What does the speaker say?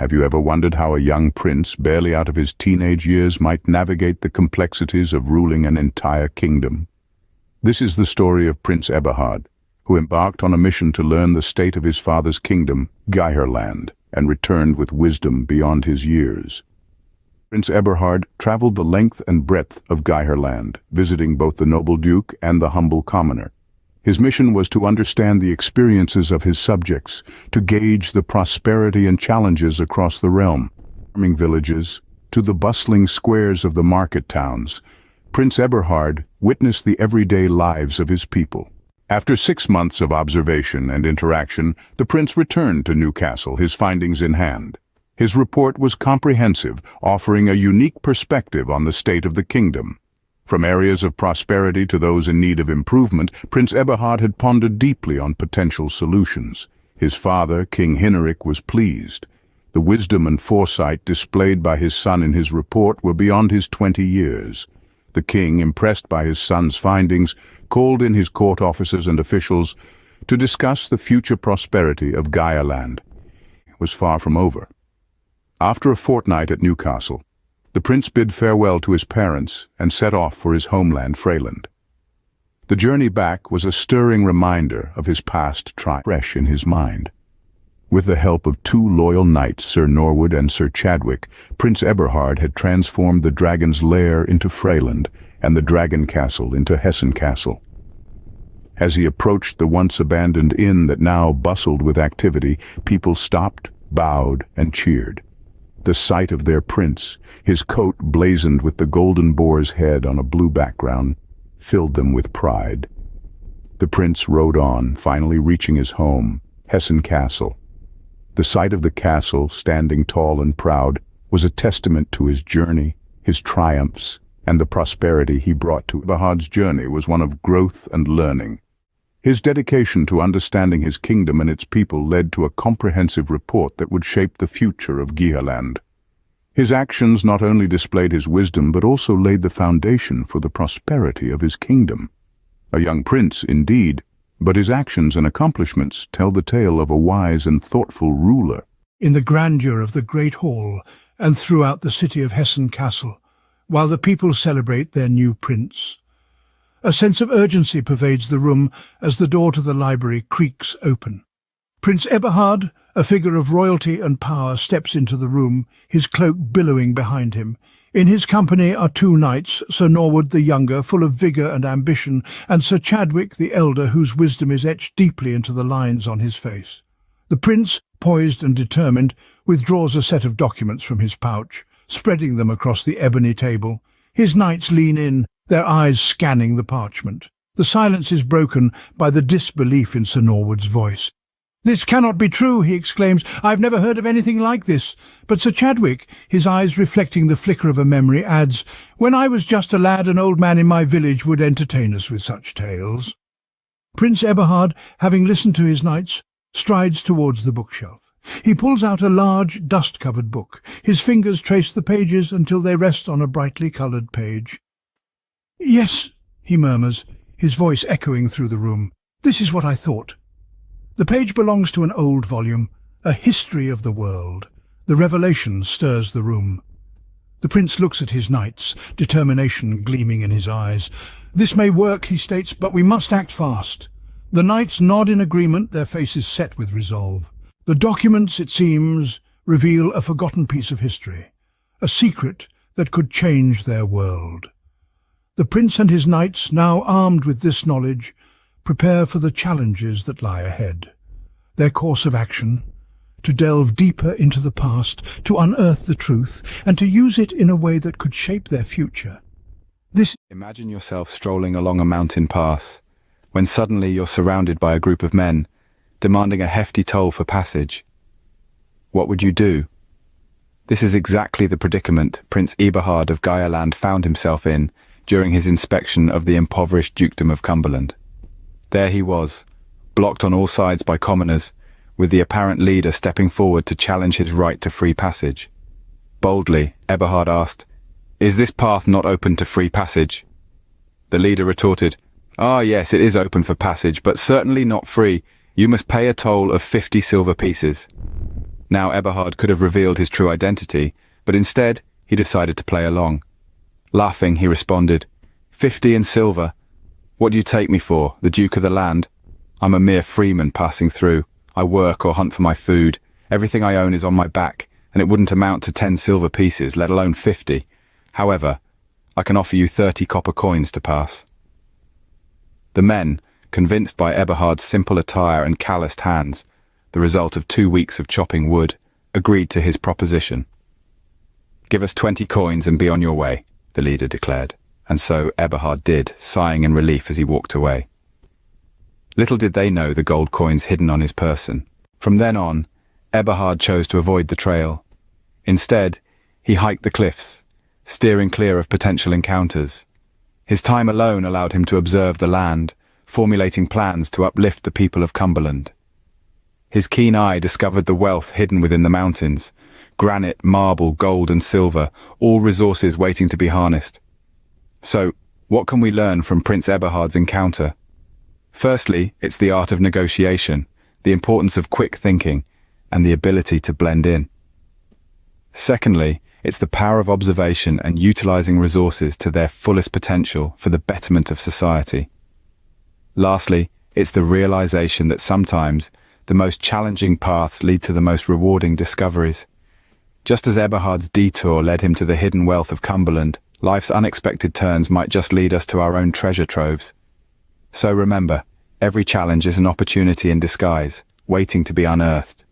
Have you ever wondered how a young prince, barely out of his teenage years, might navigate the complexities of ruling an entire kingdom? This is the story of Prince Eberhard, who embarked on a mission to learn the state of his father's kingdom, Geierland, and returned with wisdom beyond his years. Prince Eberhard traveled the length and breadth of Geierland, visiting both the noble duke and the humble commoner. His mission was to understand the experiences of his subjects, to gauge the prosperity and challenges across the realm. Farming villages to the bustling squares of the market towns, Prince Eberhard witnessed the everyday lives of his people. After 6 months of observation and interaction, the prince returned to Newcastle, his findings in hand. His report was comprehensive, offering a unique perspective on the state of the kingdom. From areas of prosperity to those in need of improvement, Prince Eberhard had pondered deeply on potential solutions. His father, King Hinnerich, was pleased. The wisdom and foresight displayed by his son in his report were beyond his 20 years. The king, impressed by his son's findings, called in his court officers and officials to discuss the future prosperity of Geierland. It was far from over. After a fortnight at Newcastle, the prince bid farewell to his parents and set off for his homeland, Freyland. The journey back was a stirring reminder of his past triumph fresh in his mind. With the help of 2 loyal knights, Sir Norwood and Sir Chadwick, Prince Eberhard had transformed the dragon's lair into Freyland and the dragon castle into Hessen Castle. As he approached the once abandoned inn that now bustled with activity, people stopped, bowed, and cheered. The sight of their prince, his coat blazoned with the golden boar's head on a blue background, filled them with pride. The prince rode on, finally reaching his home, Hessen Castle. The sight of the castle, standing tall and proud, was a testament to his journey, his triumphs, and the prosperity he brought to Eberhard's journey was one of growth and learning. His dedication to understanding his kingdom and its people led to a comprehensive report that would shape the future of Geierland. His actions not only displayed his wisdom but also laid the foundation for the prosperity of his kingdom. A young prince, indeed, but his actions and accomplishments tell the tale of a wise and thoughtful ruler. In the grandeur of the Great Hall and throughout the city of Hessen Castle, while the people celebrate their new prince, a sense of urgency pervades the room as the door to the library creaks open. Prince Eberhard, a figure of royalty and power, steps into the room, his cloak billowing behind him. In his company are 2 knights, Sir Norwood the younger, full of vigour and ambition, and Sir Chadwick the elder, whose wisdom is etched deeply into the lines on his face. The prince, poised and determined, withdraws a set of documents from his pouch, spreading them across the ebony table. His knights lean in, their eyes scanning the parchment. The silence is broken by the disbelief in Sir Norwood's voice. "This cannot be true," he exclaims. "I've never heard of anything like this." But Sir Chadwick, his eyes reflecting the flicker of a memory, adds, "When I was just a lad, an old man in my village would entertain us with such tales." Prince Eberhard, having listened to his knights, strides towards the bookshelf. He pulls out a large, dust-covered book. His fingers trace the pages until they rest on a brightly coloured page. "Yes," he murmurs, his voice echoing through the room. "This is what I thought." The page belongs to an old volume, a history of the world. The revelation stirs the room. The prince looks at his knights, determination gleaming in his eyes. "This may work," he states, "but we must act fast." The knights nod in agreement, their faces set with resolve. The documents, it seems, reveal a forgotten piece of history, a secret that could change their world. The prince and his knights, now armed with this knowledge, prepare for the challenges that lie ahead. Their course of action, to delve deeper into the past, to unearth the truth, and to use it in a way that could shape their future. Imagine yourself strolling along a mountain pass, when suddenly you're surrounded by a group of men, demanding a hefty toll for passage. What would you do? This is exactly the predicament Prince Eberhard of Geierland found himself in during his inspection of the impoverished dukedom of Cumberland. There he was, blocked on all sides by commoners, with the apparent leader stepping forward to challenge his right to free passage. Boldly, Eberhard asked, "Is this path not open to free passage?" The leader retorted, "Ah, yes, it is open for passage, but certainly not free. You must pay a toll of 50 silver pieces." Now Eberhard could have revealed his true identity, but instead he decided to play along. Laughing, he responded, 50 in silver. What do you take me for, the Duke of the land? I'm a mere freeman passing through. I work or hunt for my food. Everything I own is on my back, and it wouldn't amount to 10 silver pieces, let alone 50. However, I can offer you 30 copper coins to pass. The men, convinced by Eberhard's simple attire and calloused hands, the result of 2 weeks of chopping wood, agreed to his proposition. Give us 20 coins and be on your way, the leader declared, and so Eberhard did, sighing in relief as he walked away. Little did they know the gold coins hidden on his person. From then on, Eberhard chose to avoid the trail. Instead, he hiked the cliffs, steering clear of potential encounters. His time alone allowed him to observe the land, formulating plans to uplift the people of Cumberland. His keen eye discovered the wealth hidden within the mountains: granite, marble, gold and silver, all resources waiting to be harnessed. So, what can we learn from Prince Eberhard's encounter? Firstly, it's the art of negotiation, the importance of quick thinking, and the ability to blend in. Secondly, it's the power of observation and utilizing resources to their fullest potential for the betterment of society. Lastly, it's the realization that sometimes the most challenging paths lead to the most rewarding discoveries. Just as Eberhard's detour led him to the hidden wealth of Cumberland, life's unexpected turns might just lead us to our own treasure troves. So remember, every challenge is an opportunity in disguise, waiting to be unearthed.